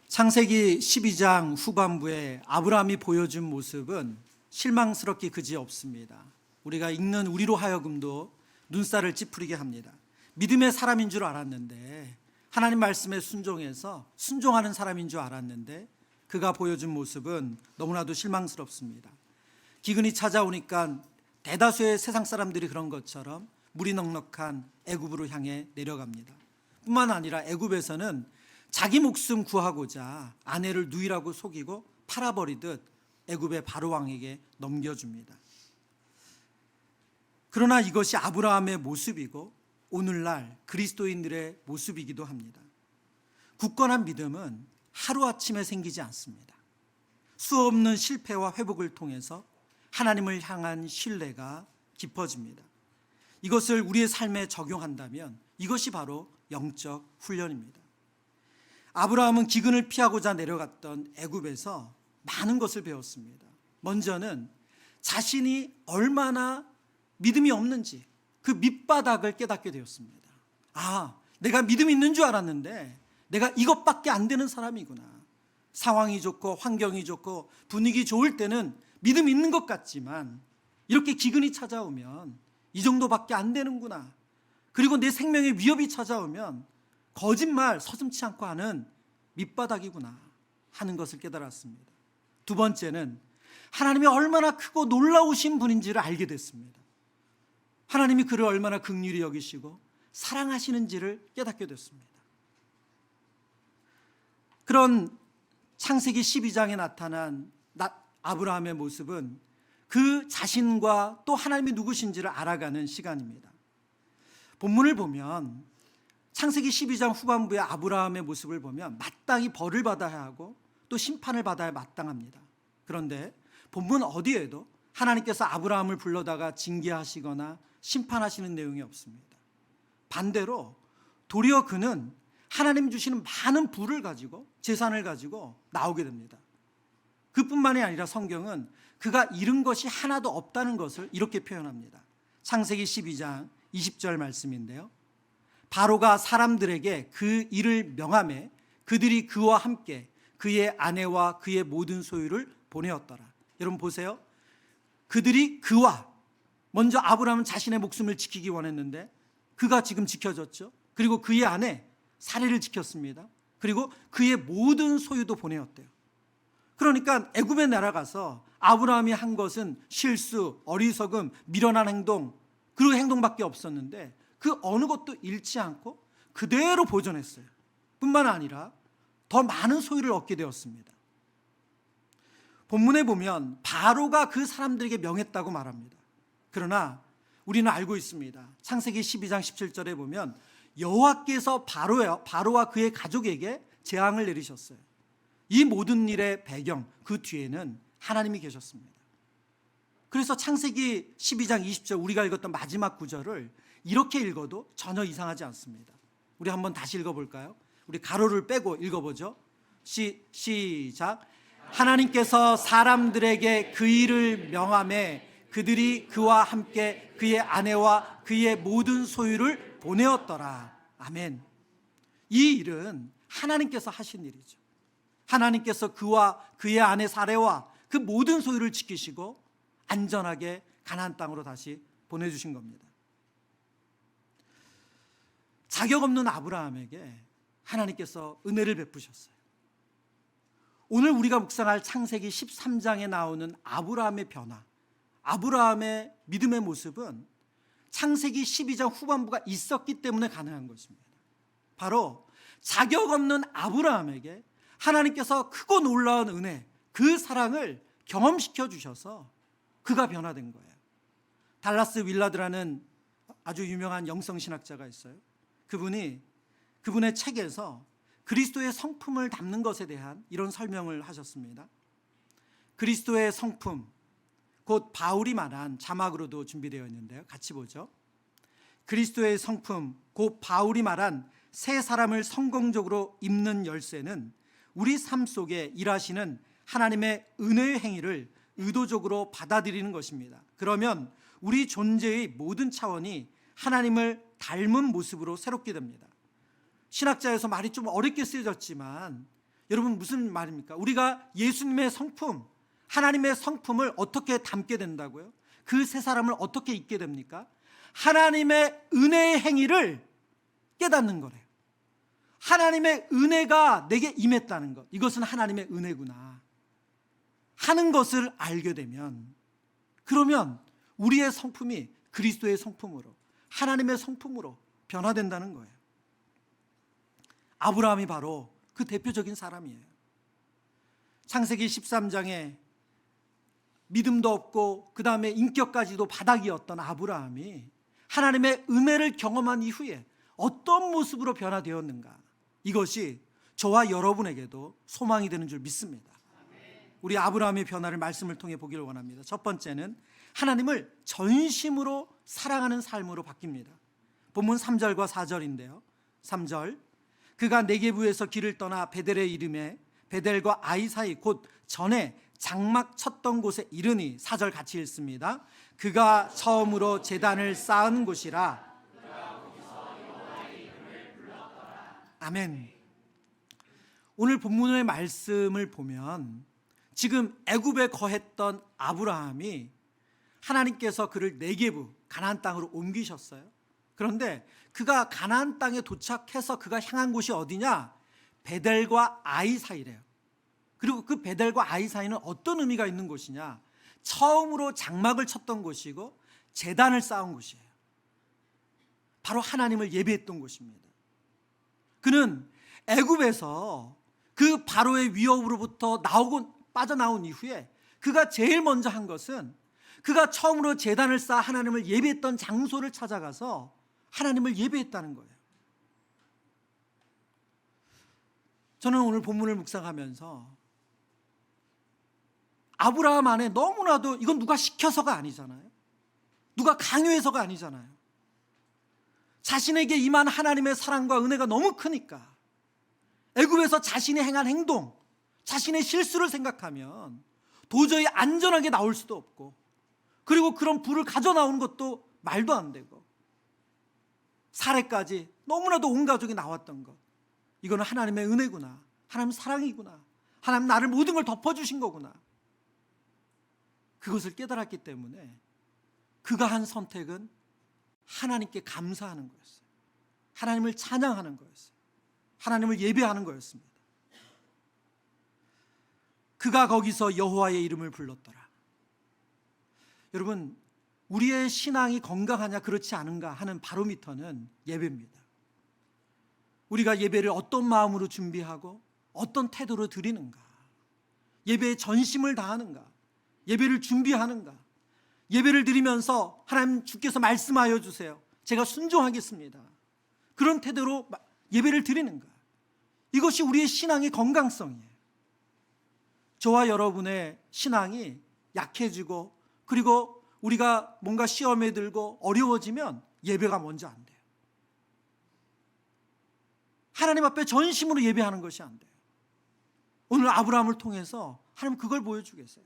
창세기 12장 후반부에 아브라함이 보여준 모습은 실망스럽기 그지 없습니다. 우리가 읽는 우리로 하여금도 눈살을 찌푸리게 합니다. 믿음의 사람인 줄 알았는데, 하나님 말씀에 순종해서 순종하는 사람인 줄 알았는데 그가 보여준 모습은 너무나도 실망스럽습니다. 기근이 찾아오니까 대다수의 세상 사람들이 그런 것처럼 물이 넉넉한 애굽으로 향해 내려갑니다. 뿐만 아니라 애굽에서는 자기 목숨 구하고자 아내를 누이라고 속이고 팔아버리듯 애굽의 바로 왕에게 넘겨줍니다. 그러나 이것이 아브라함의 모습이고 오늘날 그리스도인들의 모습이기도 합니다. 굳건한 믿음은 하루아침에 생기지 않습니다. 수없는 실패와 회복을 통해서 하나님을 향한 신뢰가 깊어집니다. 이것을 우리의 삶에 적용한다면 이것이 바로 영적 훈련입니다. 아브라함은 기근을 피하고자 내려갔던 애굽에서 많은 것을 배웠습니다. 먼저는 자신이 얼마나 믿음이 없는지 그 밑바닥을 깨닫게 되었습니다. 내가 믿음이 있는 줄 알았는데 내가 이것밖에 안 되는 사람이구나. 상황이 좋고 환경이 좋고 분위기 좋을 때는 믿음이 있는 것 같지만 이렇게 기근이 찾아오면 이 정도밖에 안 되는구나. 그리고 내 생명에 위협이 찾아오면 거짓말 서슴지 않고 하는 밑바닥이구나 하는 것을 깨달았습니다. 두 번째는 하나님이 얼마나 크고 놀라우신 분인지를 알게 됐습니다. 하나님이 그를 얼마나 긍휼히 여기시고 사랑하시는지를 깨닫게 됐습니다. 그런 창세기 12장에 나타난 아브라함의 모습은 그 자신과 또 하나님이 누구신지를 알아가는 시간입니다. 본문을 보면 창세기 12장 후반부의 아브라함의 모습을 보면 마땅히 벌을 받아야 하고 또 심판을 받아야 마땅합니다. 그런데 본문 어디에도 하나님께서 아브라함을 불러다가 징계하시거나 심판하시는 내용이 없습니다. 반대로 도리어 그는 하나님 주시는 많은 부를 가지고 재산을 가지고 나오게 됩니다. 그뿐만이 아니라 성경은 그가 잃은 것이 하나도 없다는 것을 이렇게 표현합니다. 창세기 12장 20절 말씀인데요. 바로가 사람들에게 그 일을 명하매 그들이 그와 함께 그의 아내와 그의 모든 소유를 보내었더라. 여러분 보세요. 그들이 그와, 먼저 아브라함은 자신의 목숨을 지키기 원했는데 그가 지금 지켜졌죠. 그리고 그의 아내 사례를 지켰습니다. 그리고 그의 모든 소유도 보내었대요. 그러니까 애굽에 날아가서 아브라함이 한 것은 실수, 어리석음, 미련한 행동, 그 행동밖에 없었는데 그 어느 것도 잃지 않고 그대로 보존했어요. 뿐만 아니라 더 많은 소유를 얻게 되었습니다. 본문에 보면 바로가 그 사람들에게 명했다고 말합니다. 그러나 우리는 알고 있습니다. 창세기 12장 17절에 보면 여호와께서 바로와 그의 가족에게 재앙을 내리셨어요. 이 모든 일의 배경, 그 뒤에는 하나님이 계셨습니다. 그래서 창세기 12장 20절 우리가 읽었던 마지막 구절을 이렇게 읽어도 전혀 이상하지 않습니다. 우리 한번 다시 읽어볼까요? 우리 가로를 빼고 읽어보죠. 시작. 하나님께서 사람들에게 그 일을 명하매 그들이 그와 함께 그의 아내와 그의 모든 소유를 보내었더라. 아멘. 이 일은 하나님께서 하신 일이죠. 하나님께서 그와 그의 아내 사레와 그 모든 소유를 지키시고 안전하게 가나안 땅으로 다시 보내주신 겁니다. 자격 없는 아브라함에게 하나님께서 은혜를 베푸셨어요. 오늘 우리가 묵상할 창세기 13장에 나오는 아브라함의 변화, 아브라함의 믿음의 모습은 창세기 12장 후반부가 있었기 때문에 가능한 것입니다. 바로 자격 없는 아브라함에게 하나님께서 크고 놀라운 은혜, 그 사랑을 경험시켜 주셔서 그가 변화된 거예요. 달라스 윌라드라는 아주 유명한 영성신학자가 있어요. 그분의 책에서 그리스도의 성품을 담는 것에 대한 이런 설명을 하셨습니다. 그리스도의 성품, 곧 바울이 말한, 자막으로도 준비되어 있는데요. 같이 보죠. 그리스도의 성품, 곧 바울이 말한 새 사람을 성공적으로 입는 열쇠는 우리 삶 속에 일하시는 하나님의 은혜의 행위를 의도적으로 받아들이는 것입니다. 그러면 우리 존재의 모든 차원이 하나님을 닮은 모습으로 새롭게 됩니다. 신학자에서 말이 좀 어렵게 쓰여졌지만 여러분 무슨 말입니까? 우리가 예수님의 성품, 하나님의 성품을 어떻게 담게 된다고요? 그 세 사람을 어떻게 잊게 됩니까? 하나님의 은혜의 행위를 깨닫는 거래요. 하나님의 은혜가 내게 임했다는 것, 이것은 하나님의 은혜구나 하는 것을 알게 되면, 그러면 우리의 성품이 그리스도의 성품으로, 하나님의 성품으로 변화된다는 거예요. 아브라함이 바로 그 대표적인 사람이에요. 창세기 13장에 믿음도 없고 그 다음에 인격까지도 바닥이었던 아브라함이 하나님의 은혜를 경험한 이후에 어떤 모습으로 변화되었는가, 이것이 저와 여러분에게도 소망이 되는 줄 믿습니다. 우리 아브라함의 변화를 말씀을 통해 보기를 원합니다. 첫 번째는 하나님을 전심으로 사랑하는 삶으로 바뀝니다. 본문 3절과 4절인데요. 3절, 그가 네게부에서 길을 떠나 베델의 이름에 베델과 아이 사이 곧 전에 장막 쳤던 곳에 이르니, 4절 같이 읽습니다. 그가 처음으로 제단을 쌓은 곳이라. 아멘. 오늘 본문의 말씀을 보면 지금 애굽에 거했던 아브라함이 하나님께서 그를 네게부 가나안 땅으로 옮기셨어요. 그런데 그가 가나안 땅에 도착해서 그가 향한 곳이 어디냐? 베델과 아이 사이래요. 그리고 그 베델과 아이 사이는 어떤 의미가 있는 곳이냐? 처음으로 장막을 쳤던 곳이고 제단을 쌓은 곳이에요. 바로 하나님을 예배했던 곳입니다. 그는 애굽에서 그 바로의 위협으로부터 빠져나온 이후에 그가 제일 먼저 한 것은 그가 처음으로 제단을 쌓아 하나님을 예배했던 장소를 찾아가서 하나님을 예배했다는 거예요. 저는 오늘 본문을 묵상하면서 아브라함 안에 너무나도, 이건 누가 시켜서가 아니잖아요. 누가 강요해서가 아니잖아요. 자신에게 임한 하나님의 사랑과 은혜가 너무 크니까 애굽에서 자신이 행한 행동, 자신의 실수를 생각하면 도저히 안전하게 나올 수도 없고, 그리고 그런 불을 가져 나오는 것도 말도 안 되고, 살해까지 너무나도 온 가족이 나왔던 것, 이거는 하나님의 은혜구나, 하나님 사랑이구나, 하나님 나를 모든 걸 덮어주신 거구나, 그것을 깨달았기 때문에 그가 한 선택은 하나님께 감사하는 거였어요. 하나님을 찬양하는 거였어요. 하나님을 예배하는 거였습니다. 그가 거기서 여호와의 이름을 불렀더라. 여러분, 우리의 신앙이 건강하냐 그렇지 않은가 하는 바로미터는 예배입니다. 우리가 예배를 어떤 마음으로 준비하고 어떤 태도로 드리는가, 예배에 전심을 다하는가, 예배를 준비하는가, 예배를 드리면서 하나님 주께서 말씀하여 주세요, 제가 순종하겠습니다, 그런 태도로 예배를 드리는가, 이것이 우리의 신앙의 건강성이에요. 저와 여러분의 신앙이 약해지고, 그리고 우리가 뭔가 시험에 들고 어려워지면 예배가 먼저 안 돼요. 하나님 앞에 전심으로 예배하는 것이 안 돼요. 오늘 아브라함을 통해서 하나님 그걸 보여주겠어요.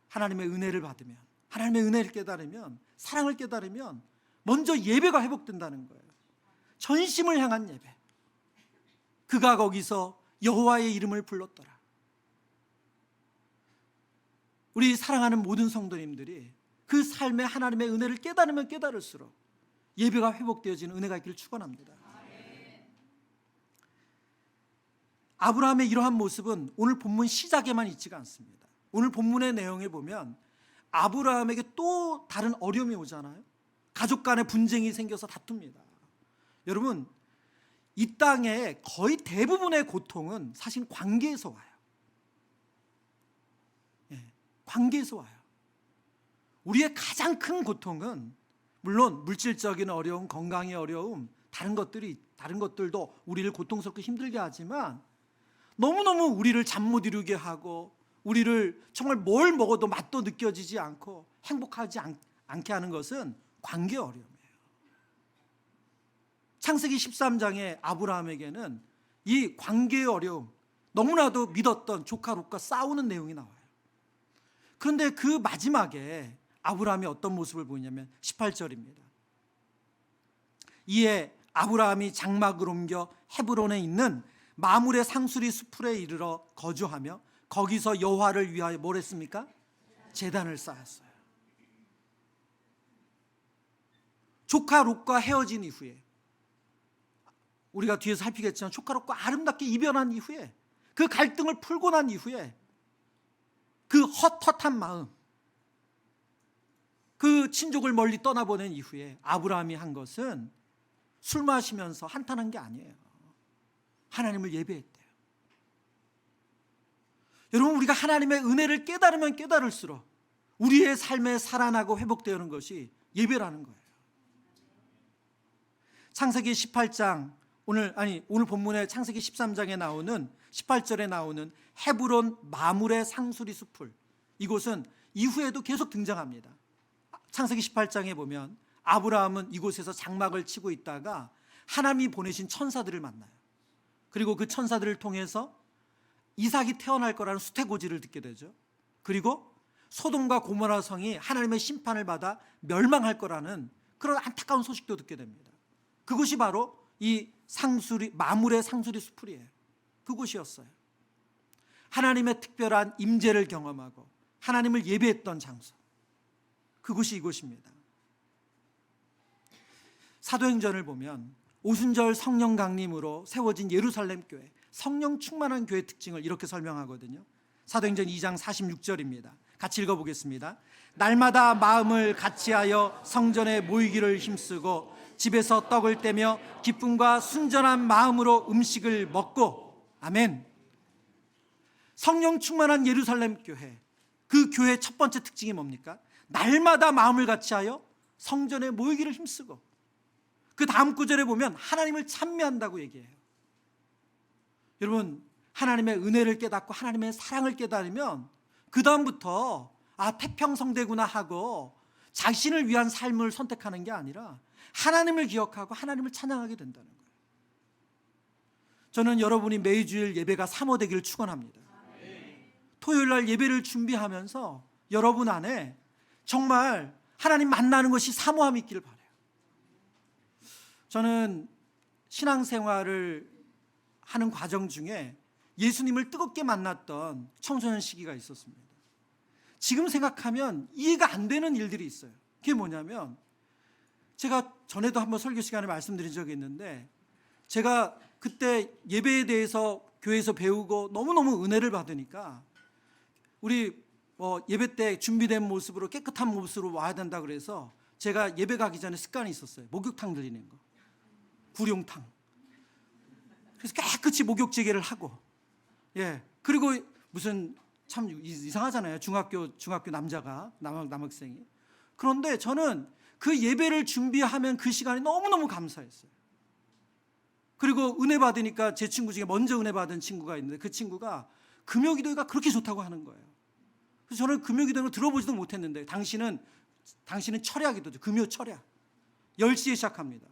하나님의 은혜를 받으면, 하나님의 은혜를 깨달으면, 사랑을 깨달으면 먼저 예배가 회복된다는 거예요. 전심을 향한 예배. 그가 거기서 여호와의 이름을 불렀더라. 우리 사랑하는 모든 성도님들이 그 삶에 하나님의 은혜를 깨달으면 깨달을수록 예배가 회복되어지는 은혜가 있기를 축원합니다. 아브라함의 이러한 모습은 오늘 본문 시작에만 있지가 않습니다. 오늘 본문의 내용에 보면 아브라함에게 또 다른 어려움이 오잖아요. 가족 간의 분쟁이 생겨서 다툽니다. 여러분, 이 땅의 거의 대부분의 고통은 사실 관계에서 와요. 관계에서 와요. 우리의 가장 큰 고통은 물론 물질적인 어려움, 건강의 어려움, 다른 것들도 우리를 고통스럽게 힘들게 하지만 너무너무 우리를 잠 못 이루게 하고, 우리를 정말 뭘 먹어도 맛도 느껴지지 않고 행복하지 않게 하는 것은 관계 어려움이에요. 창세기 13장에 아브라함에게는 이 관계의 어려움, 너무나도 믿었던 조카 롯과 싸우는 내용이 나와요. 그런데 그 마지막에 아브라함이 어떤 모습을 보이냐면 18절입니다. 이에 아브라함이 장막을 옮겨 헤브론에 있는 마물의 상수리 수풀에 이르러 거주하며 거기서 여호와를 위하여 뭘 했습니까? 제단을 쌓았어요. 조카 롯과 헤어진 이후에, 우리가 뒤에서 살피겠지만 조카 롯과 아름답게 이별한 이후에, 그 갈등을 풀고 난 이후에, 그 헛헛한 마음, 그 친족을 멀리 떠나보낸 이후에 아브라함이 한 것은 술 마시면서 한탄한 게 아니에요. 하나님을 예배했대요. 여러분, 우리가 하나님의 은혜를 깨달으면 깨달을수록 우리의 삶에 살아나고 회복되는 것이 예배라는 거예요. 창세기 18장, 오늘 본문의 창세기 13장에 나오는 18절에 나오는 헤브론 마물의 상수리 숲을, 이곳은 이후에도 계속 등장합니다. 창세기 18장에 보면 아브라함은 이곳에서 장막을 치고 있다가 하나님이 보내신 천사들을 만나요. 그리고 그 천사들을 통해서 이삭이 태어날 거라는 수태고지를 듣게 되죠. 그리고 소돔과 고모라 성이 하나님의 심판을 받아 멸망할 거라는 그런 안타까운 소식도 듣게 됩니다. 그곳이 바로 이 마물의 상수리 숲이에요. 그곳이었어요. 하나님의 특별한 임재를 경험하고 하나님을 예배했던 장소, 그곳이 이곳입니다. 사도행전을 보면 오순절 성령 강림으로 세워진 예루살렘 교회, 성령 충만한 교회 특징을 이렇게 설명하거든요. 사도행전 2장 46절입니다. 같이 읽어보겠습니다. 날마다 마음을 같이하여 성전에 모이기를 힘쓰고 집에서 떡을 떼며 기쁨과 순전한 마음으로 음식을 먹고. 아멘. 성령 충만한 예루살렘 교회, 그 교회의 첫 번째 특징이 뭡니까? 날마다 마음을 같이하여 성전에 모이기를 힘쓰고, 그 다음 구절에 보면 하나님을 찬미한다고 얘기해요. 여러분, 하나님의 은혜를 깨닫고 하나님의 사랑을 깨달으면 그 다음부터 태평성대구나 하고 자신을 위한 삶을 선택하는 게 아니라 하나님을 기억하고 하나님을 찬양하게 된다는 거예요. 저는 여러분이 매주일 예배가 사모되기를 축원합니다. 토요일 날 예배를 준비하면서 여러분 안에 정말 하나님 만나는 것이 사모함이 있기를 바라요. 저는 신앙생활을 하는 과정 중에 예수님을 뜨겁게 만났던 청소년 시기가 있었습니다. 지금 생각하면 이해가 안 되는 일들이 있어요. 그게 뭐냐면, 제가 전에도 한번 설교 시간에 말씀드린 적이 있는데, 제가 그때 예배에 대해서 교회에서 배우고 너무너무 은혜를 받으니까 우리 예배 때 준비된 모습으로, 깨끗한 모습으로 와야 된다 그래서 제가 예배 가기 전에 습관이 있었어요. 목욕탕 들리는 거, 구룡탕. 그래서 깨끗이 목욕지게를 하고, 그리고 무슨 참 이상하잖아요. 중학교 남학생이. 그런데 저는 그 예배를 준비하면 그 시간이 너무너무 감사했어요. 그리고 은혜 받으니까 제 친구 중에 먼저 은혜 받은 친구가 있는데, 그 친구가 금요기도가 그렇게 좋다고 하는 거예요. 그래서 저는 금요기도를 들어보지도 못했는데, 당신은 철야기도죠. 금요 철야 10시에 시작합니다.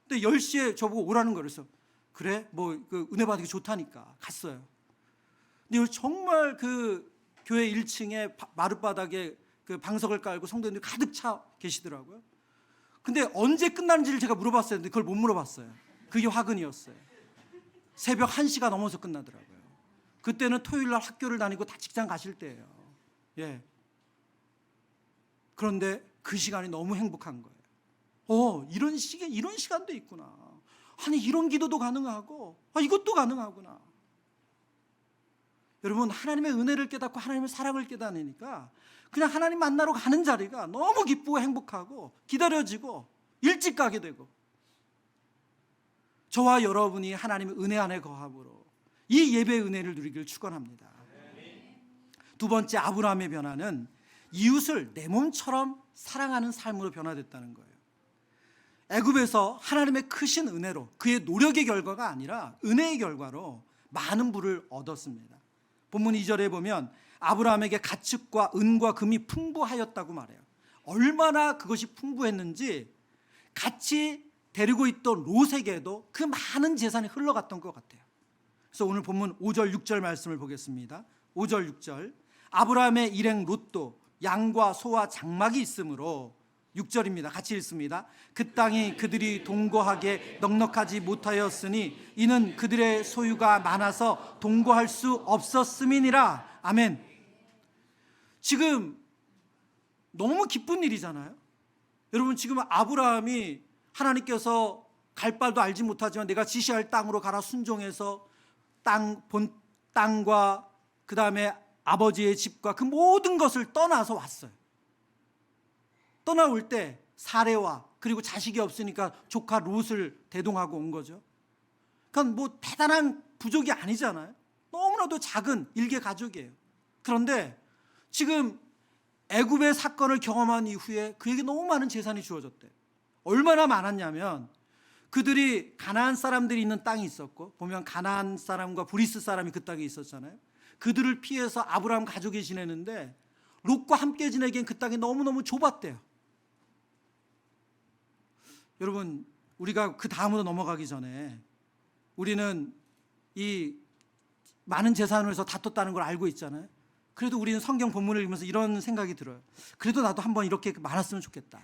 근데 10시에 저보고 오라는 거예요. 그래서 그래? 그 은혜 받기 좋다니까 갔어요. 근데 정말 그 교회 1층에 마룻바닥에 그 방석을 깔고 성도님들이 가득 차 계시더라고요. 근데 언제 끝나는지를 제가 물어봤어요. 근데 그걸 못 물어봤어요. 그게 화근이었어요. 새벽 1시가 넘어서 끝나더라고요. 그때는 토요일 날 학교를 다니고 다 직장 가실 때예요. 그런데 그 시간이 너무 행복한 거예요. 이런 시간도 있구나. 아니, 이런 기도도 가능하고, 이것도 가능하구나. 여러분, 하나님의 은혜를 깨닫고 하나님의 사랑을 깨닫으니까 그냥 하나님 만나러 가는 자리가 너무 기쁘고 행복하고 기다려지고 일찍 가게 되고, 저와 여러분이 하나님의 은혜 안에 거함으로 이 예배의 은혜를 누리기를 축원합니다. 두 번째, 아브라함의 변화는 이웃을 내 몸처럼 사랑하는 삶으로 변화됐다는 거예요. 애굽에서 하나님의 크신 은혜로, 그의 노력의 결과가 아니라 은혜의 결과로 많은 부를 얻었습니다. 본문 2절에 보면 아브라함에게 가축과 은과 금이 풍부하였다고 말해요. 얼마나 그것이 풍부했는지 같이 데리고 있던 롯에게도 그 많은 재산이 흘러갔던 것 같아요. 그래서 오늘 본문 5절 6절 말씀을 보겠습니다. 5절 6절. 아브라함의 일행 롯도 양과 소와 장막이 있으므로 6절입니다. 같이 읽습니다. 그 땅이 그들이 동거하게 넉넉하지 못하였으니 이는 그들의 소유가 많아서 동거할 수 없었음이니라. 아멘. 지금 너무 기쁜 일이잖아요. 여러분, 지금 아브라함이 하나님께서 갈 바도 알지 못하지만 내가 지시할 땅으로 가라 순종해서 본 땅과 그 다음에 아버지의 집과 그 모든 것을 떠나서 왔어요. 떠나올 때 사레와 그리고 자식이 없으니까 조카 롯을 대동하고 온 거죠. 그건 뭐 대단한 부족이 아니잖아요. 너무나도 작은 일개 가족이에요. 그런데 지금 애굽의 사건을 경험한 이후에 그에게 너무 많은 재산이 주어졌대요. 얼마나 많았냐면 그들이 가나안 사람들이 있는 땅이 있었고, 보면 가나안 사람과 브리스 사람이 그 땅에 있었잖아요. 그들을 피해서 아브라함 가족이 지내는데 롯과 함께 지내기엔 그 땅이 너무너무 좁았대요. 여러분, 우리가 그 다음으로 넘어가기 전에 우리는 이 많은 재산을 해서 다퉜다는 걸 알고 있잖아요. 그래도 우리는 성경 본문을 읽으면서 이런 생각이 들어요. 그래도 나도 한번 이렇게 많았으면 좋겠다.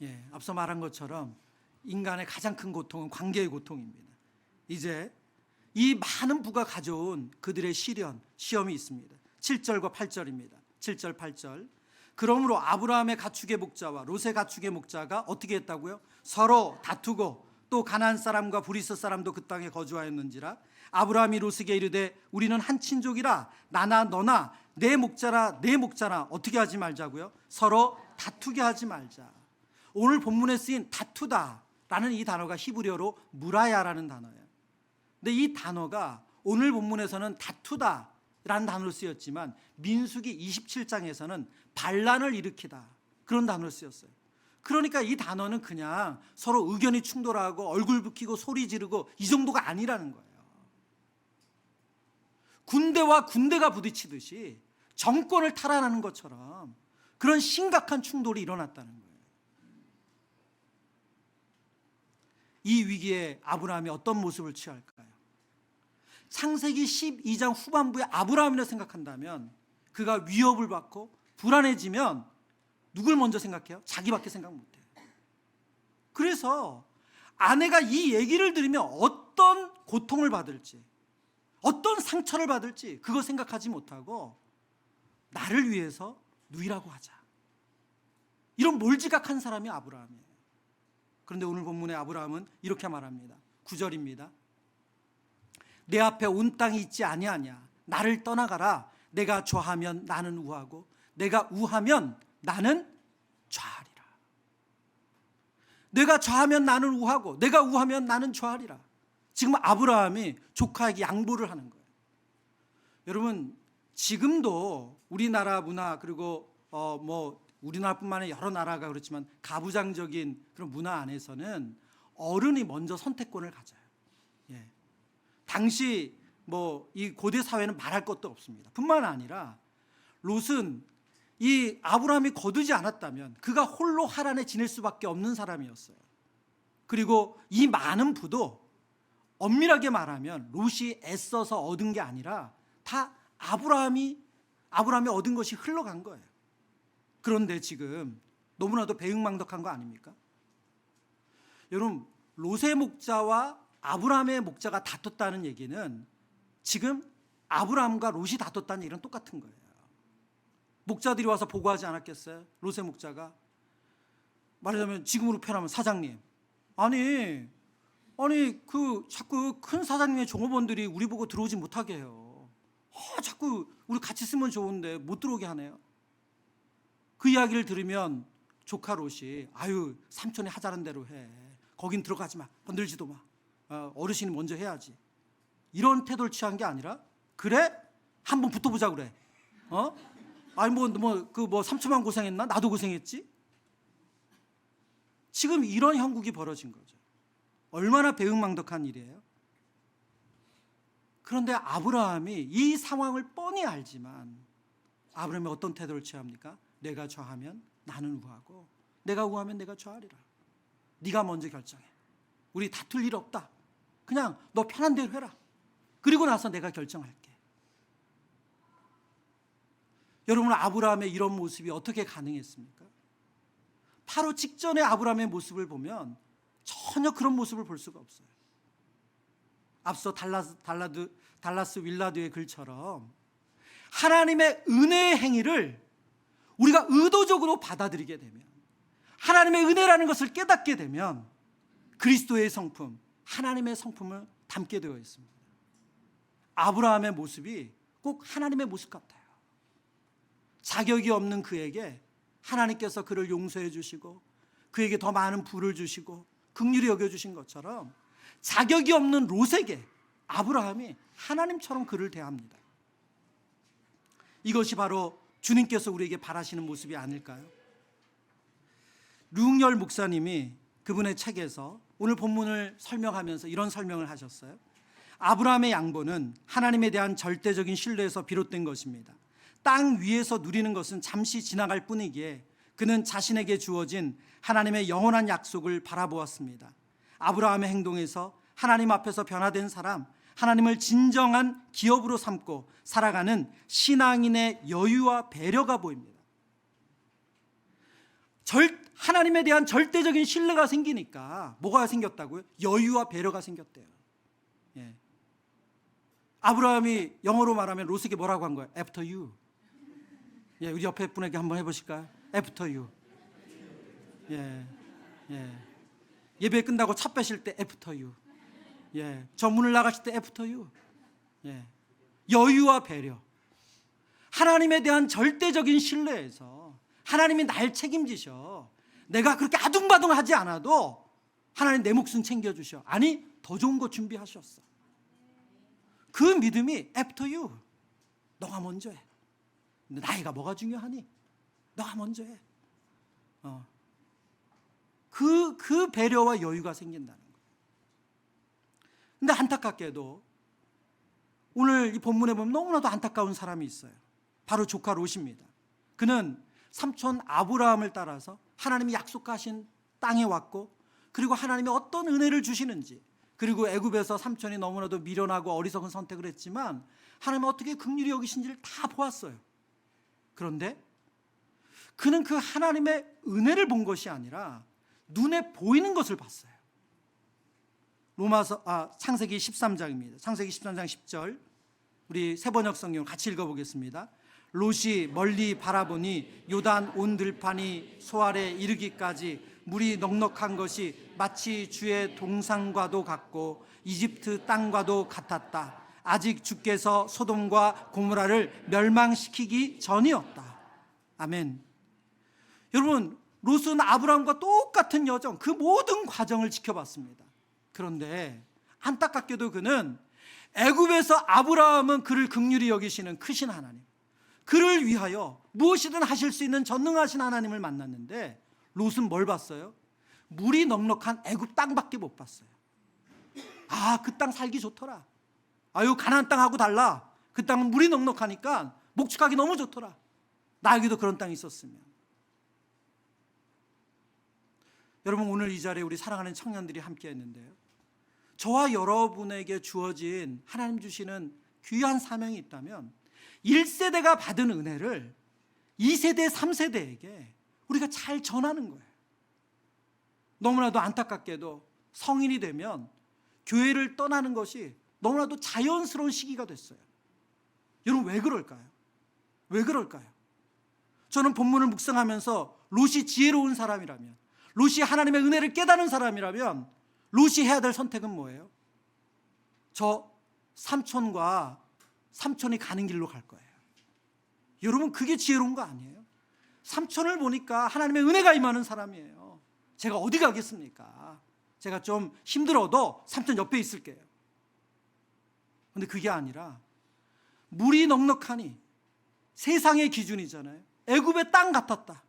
예, 앞서 말한 것처럼 인간의 가장 큰 고통은 관계의 고통입니다. 이제 이 많은 부가 가져온 그들의 시험이 있습니다. 7절과 8절입니다. 7절, 8절. 그러므로 아브라함의 가축의 목자와 롯의 가축의 목자가 어떻게 했다고요? 서로 다투고 또 가나안 사람과 브리스 사람도 그 땅에 거주하였는지라. 아브라함이 롯에게 이르되 우리는 한 친족이라 나나 너나 내 목자라 내 목자나 어떻게 하지 말자고요? 서로 다투게 하지 말자. 오늘 본문에 쓰인 다투다라는 이 단어가 히브리어로 무라야라는 단어예요. 근데 이 단어가 오늘 본문에서는 다투다라는 단어로 쓰였지만 민수기 27장에서는 반란을 일으키다 그런 단어로 쓰였어요. 그러니까 이 단어는 그냥 서로 의견이 충돌하고 얼굴 붉히고 소리 지르고 이 정도가 아니라는 거예요. 군대와 군대가 부딪히듯이 정권을 탈환하는 것처럼 그런 심각한 충돌이 일어났다는 거예요. 이 위기에 아브라함이 어떤 모습을 취할까요? 창세기 12장 후반부에 아브라함이라 생각한다면 그가 위협을 받고 불안해지면 누굴 먼저 생각해요? 자기밖에 생각 못해요. 그래서 아내가 이 얘기를 들으면 어떤 고통을 받을지, 어떤 상처를 받을지 그거 생각하지 못하고 나를 위해서 누이라고 하자. 이런 몰지각한 사람이 아브라함이에요. 그런데 오늘 본문의 아브라함은 이렇게 말합니다. 9절입니다. 내 앞에 온 땅이 있지 아니하냐. 나를 떠나가라. 내가 좌하면 나는 우하고 내가 우하면 나는 좌하리라. 내가 좌하면 나는 우하고 내가 우하면 나는 좌하리라. 지금 아브라함이 조카에게 양보를 하는 거예요. 여러분, 지금도 우리나라 문화 그리고 우리나라뿐만 아니라 여러 나라가 그렇지만 가부장적인 그런 문화 안에서는 어른이 먼저 선택권을 가져요. 예. 당시 이 고대 사회는 말할 것도 없습니다. 뿐만 아니라 롯은 이 아브라함이 거두지 않았다면 그가 홀로 하란에 지낼 수밖에 없는 사람이었어요. 그리고 이 많은 부도 엄밀하게 말하면 롯이 애써서 얻은 게 아니라 다 아브라함이 얻은 것이 흘러간 거예요. 그런데 지금 너무나도 배은망덕한 거 아닙니까? 여러분, 롯의 목자와 아브라함의 목자가 다퉜다는 얘기는 지금 아브라함과 롯이 다퉜다는 얘기는 똑같은 거예요. 목자들이 와서 보고하지 않았겠어요? 롯의 목자가 말하자면 지금으로 표현하면 사장님, 아니 자꾸 큰 사장님의 종업원들이 우리 보고 들어오지 못하게 해요. 자꾸 우리 같이 쓰면 좋은데 못 들어오게 하네요. 그 이야기를 들으면 조카 롯이 아유 삼촌이 하자는 대로 해. 거긴 들어가지 마. 건들지도 마. 어르신이 먼저 해야지. 이런 태도를 취한 게 아니라 그래? 한번 붙어보자 그래. 아니 삼촌만 고생했나? 나도 고생했지. 지금 이런 형국이 벌어진 거죠. 얼마나 배은망덕한 일이에요. 그런데 아브라함이 이 상황을 뻔히 알지만 아브라함이 어떤 태도를 취합니까? 내가 좌하면 나는 우하고 내가 우하면 내가 좌하리라. 네가 먼저 결정해. 우리 다툴 일 없다. 그냥 너 편한 대로 해라. 그리고 나서 내가 결정할게. 여러분, 아브라함의 이런 모습이 어떻게 가능했습니까? 바로 직전의 아브라함의 모습을 보면 전혀 그런 모습을 볼 수가 없어요. 앞서 달라스 윌라드의 글처럼 하나님의 은혜의 행위를 우리가 의도적으로 받아들이게 되면, 하나님의 은혜라는 것을 깨닫게 되면 그리스도의 성품, 하나님의 성품을 담게 되어 있습니다. 아브라함의 모습이 꼭 하나님의 모습 같아요. 자격이 없는 그에게 하나님께서 그를 용서해 주시고 그에게 더 많은 부를 주시고 긍휼히 여겨주신 것처럼 자격이 없는 롯에게 아브라함이 하나님처럼 그를 대합니다. 이것이 바로 주님께서 우리에게 바라시는 모습이 아닐까요? 류흥열 목사님이 그분의 책에서 오늘 본문을 설명하면서 이런 설명을 하셨어요. 아브라함의 양보는 하나님에 대한 절대적인 신뢰에서 비롯된 것입니다. 땅 위에서 누리는 것은 잠시 지나갈 뿐이기에 그는 자신에게 주어진 하나님의 영원한 약속을 바라보았습니다. 아브라함의 행동에서 하나님 앞에서 변화된 사람, 하나님을 진정한 기업으로 삼고 살아가는 신앙인의 여유와 배려가 보입니다. 하나님에 대한 절대적인 신뢰가 생기니까 뭐가 생겼다고요? 여유와 배려가 생겼대요. 예. 아브라함이 영어로 말하면 롯에게 뭐라고 한 거예요? After you. 예, 우리 옆에 분에게 한번 해보실까요? After you. 예, 예. 예배 끝나고 차 빼실 때 After you. 예, 저 문을 나가실 때 After you. 예, 여유와 배려. 하나님에 대한 절대적인 신뢰에서 하나님이 날 책임지셔. 내가 그렇게 아둥바둥하지 않아도 하나님 내 목숨 챙겨주셔. 아니, 더 좋은 거 준비하셨어. 그 믿음이 After you. 너가 먼저 해. 근데 나이가 뭐가 중요하니? 너가 먼저 해. 그 배려와 여유가 생긴다는 거예요. 근데 안타깝게도 오늘 이 본문에 보면 너무나도 안타까운 사람이 있어요. 바로 조카 롯입니다. 그는 삼촌 아브라함을 따라서 하나님이 약속하신 땅에 왔고, 그리고 하나님이 어떤 은혜를 주시는지, 그리고 애굽에서 삼촌이 너무나도 미련하고 어리석은 선택을 했지만 하나님이 어떻게 긍휼히 여기신지를 다 보았어요. 그런데 그는 그 하나님의 은혜를 본 것이 아니라 눈에 보이는 것을 봤어요. 창세기 13장입니다. 창세기 13장 10절, 우리 새번역 성경 같이 읽어보겠습니다. 롯이 멀리 바라보니 요단 온 들판이 소알에 이르기까지 물이 넉넉한 것이 마치 주의 동산과도 같고 이집트 땅과도 같았다. 아직 주께서 소돔과 고모라를 멸망시키기 전이었다. 아멘. 여러분, 롯은 아브라함과 똑같은 여정, 그 모든 과정을 지켜봤습니다. 그런데 안타깝게도 그는 애굽에서 아브라함은 그를 긍휼히 여기시는 크신 하나님, 그를 위하여 무엇이든 하실 수 있는 전능하신 하나님을 만났는데 롯은 뭘 봤어요? 물이 넉넉한 애굽 땅밖에 못 봤어요. 아, 그 땅 살기 좋더라. 아유, 가나안 땅하고 달라. 그 땅은 물이 넉넉하니까 목축하기 너무 좋더라. 나에게도 그런 땅이 있었으면. 여러분, 오늘 이 자리에 우리 사랑하는 청년들이 함께 했는데요, 저와 여러분에게 주어진 하나님 주시는 귀한 사명이 있다면 1세대가 받은 은혜를 2세대, 3세대에게 우리가 잘 전하는 거예요. 너무나도 안타깝게도 성인이 되면 교회를 떠나는 것이 너무나도 자연스러운 시기가 됐어요. 여러분, 왜 그럴까요? 왜 그럴까요? 저는 본문을 묵상하면서 롯이 지혜로운 사람이라면, 롯이 하나님의 은혜를 깨닫는 사람이라면 롯이 해야 될 선택은 뭐예요? 저 삼촌이 가는 길로 갈 거예요. 여러분, 그게 지혜로운 거 아니에요? 삼촌을 보니까 하나님의 은혜가 임하는 사람이에요. 제가 어디 가겠습니까? 제가 좀 힘들어도 삼촌 옆에 있을게요. 그런데 그게 아니라 물이 넉넉하니, 세상의 기준이잖아요. 애굽의 땅 같았다.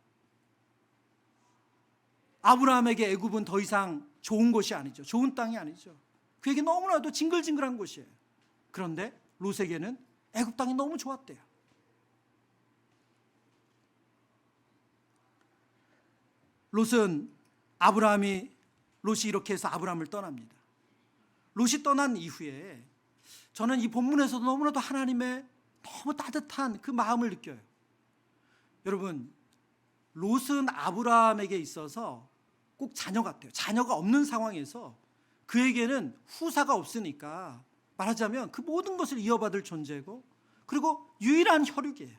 아브라함에게 애굽은 더 이상 좋은 곳이 아니죠. 좋은 땅이 아니죠. 그에게 너무나도 징글징글한 곳이에요. 그런데 롯에게는 애굽 땅이 너무 좋았대요. 롯이 이렇게 해서 아브라함을 떠납니다. 롯이 떠난 이후에 저는 이 본문에서도 너무나도 하나님의 너무 따뜻한 그 마음을 느껴요. 여러분, 롯은 아브라함에게 있어서 꼭 자녀 같아요. 자녀가 없는 상황에서 그에게는 후사가 없으니까 말하자면 그 모든 것을 이어받을 존재고, 그리고 유일한 혈육이에요.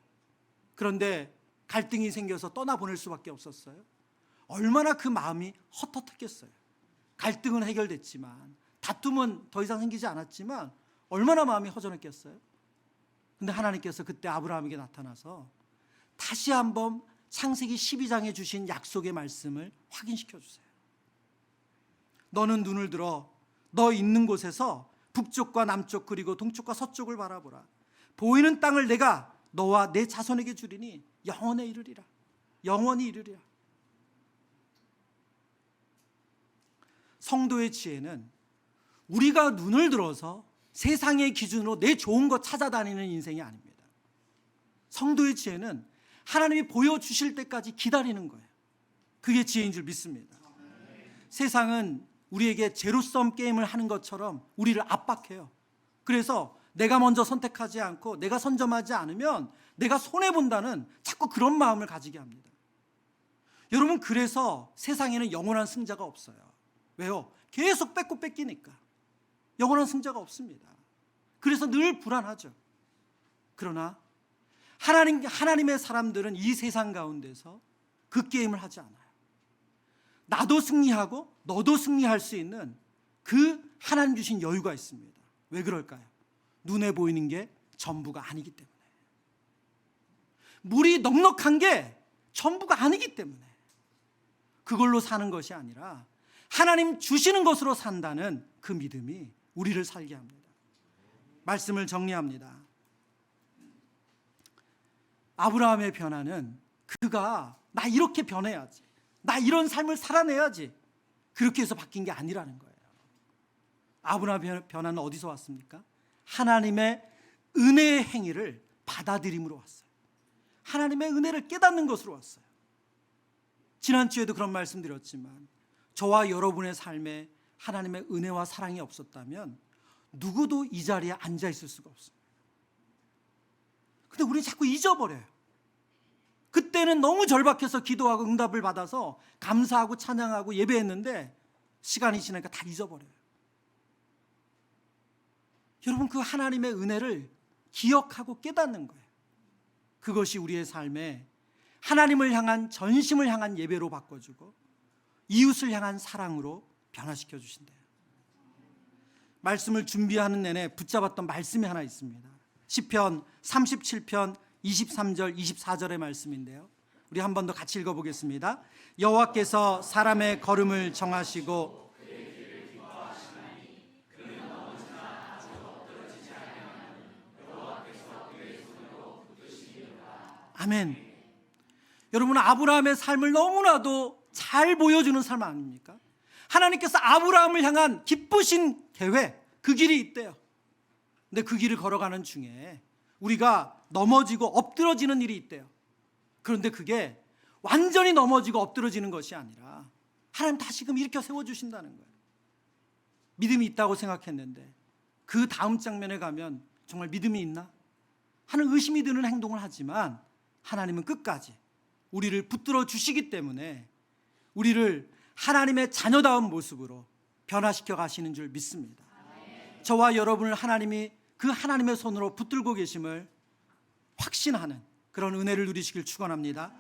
그런데 갈등이 생겨서 떠나보낼 수밖에 없었어요. 얼마나 그 마음이 헛헛했겠어요. 갈등은 해결됐지만, 다툼은 더 이상 생기지 않았지만 얼마나 마음이 허전했겠어요. 근데 하나님께서 그때 아브라함에게 나타나서 다시 한번 창세기 12장에 주신 약속의 말씀을 확인시켜 주세요. 너는 눈을 들어 너 있는 곳에서 북쪽과 남쪽 그리고 동쪽과 서쪽을 바라보라. 보이는 땅을 내가 너와 내 자손에게 주리니 영원히 이르리라. 영원히 이르리라. 성도의 지혜는 우리가 눈을 들어서 세상의 기준으로 내 좋은 것 찾아다니는 인생이 아닙니다. 성도의 지혜는 하나님이 보여주실 때까지 기다리는 거예요. 그게 지혜인 줄 믿습니다. 세상은 우리에게 제로섬 게임을 하는 것처럼 우리를 압박해요. 그래서 내가 먼저 선택하지 않고 내가 선점하지 않으면 내가 손해본다는 자꾸 그런 마음을 가지게 합니다. 여러분, 그래서 세상에는 영원한 승자가 없어요. 왜요? 계속 뺏고 뺏기니까. 영원한 승자가 없습니다. 그래서 늘 불안하죠. 그러나 하나님의 사람들은 이 세상 가운데서 그 게임을 하지 않아요. 나도 승리하고 너도 승리할 수 있는 그 하나님 주신 여유가 있습니다. 왜 그럴까요? 눈에 보이는 게 전부가 아니기 때문에. 물이 넉넉한 게 전부가 아니기 때문에. 그걸로 사는 것이 아니라 하나님 주시는 것으로 산다는 그 믿음이 우리를 살게 합니다. 말씀을 정리합니다. 아브라함의 변화는 그가 나 이렇게 변해야지, 나 이런 삶을 살아내야지, 그렇게 해서 바뀐 게 아니라는 거예요. 아브라함의 변화는 어디서 왔습니까? 하나님의 은혜의 행위를 받아들임으로 왔어요. 하나님의 은혜를 깨닫는 것으로 왔어요. 지난주에도 그런 말씀 드렸지만 저와 여러분의 삶에 하나님의 은혜와 사랑이 없었다면 누구도 이 자리에 앉아 있을 수가 없습니다. 근데 우리는 자꾸 잊어버려요. 그때는 너무 절박해서 기도하고 응답을 받아서 감사하고 찬양하고 예배했는데 시간이 지나니까 다 잊어버려요. 여러분, 그 하나님의 은혜를 기억하고 깨닫는 거예요. 그것이 우리의 삶에 하나님을 향한 전심을 향한 예배로 바꿔주고 이웃을 향한 사랑으로 변화시켜 주신대요. 말씀을 준비하는 내내 붙잡았던 말씀이 하나 있습니다. 시편 37편 23절 24절의 말씀인데요, 우리 한 번 더 같이 읽어보겠습니다. 여호와께서 사람의 걸음을 정하시고 아멘. 여러분, 아브라함의 삶을 너무나도 잘 보여주는 삶 아닙니까? 하나님께서 아브라함을 향한 기쁘신 계획, 그 길이 있대요. 근데 그 길을 걸어가는 중에 우리가 넘어지고 엎드러지는 일이 있대요. 그런데 그게 완전히 넘어지고 엎드러지는 것이 아니라 하나님 다시금 일으켜 세워주신다는 거예요. 믿음이 있다고 생각했는데 그 다음 장면에 가면 정말 믿음이 있나 하는 의심이 드는 행동을 하지만 하나님은 끝까지 우리를 붙들어 주시기 때문에 우리를 하나님의 자녀다운 모습으로 변화시켜 가시는 줄 믿습니다. 저와 여러분을 하나님이 그 하나님의 손으로 붙들고 계심을 확신하는 그런 은혜를 누리시길 축원합니다.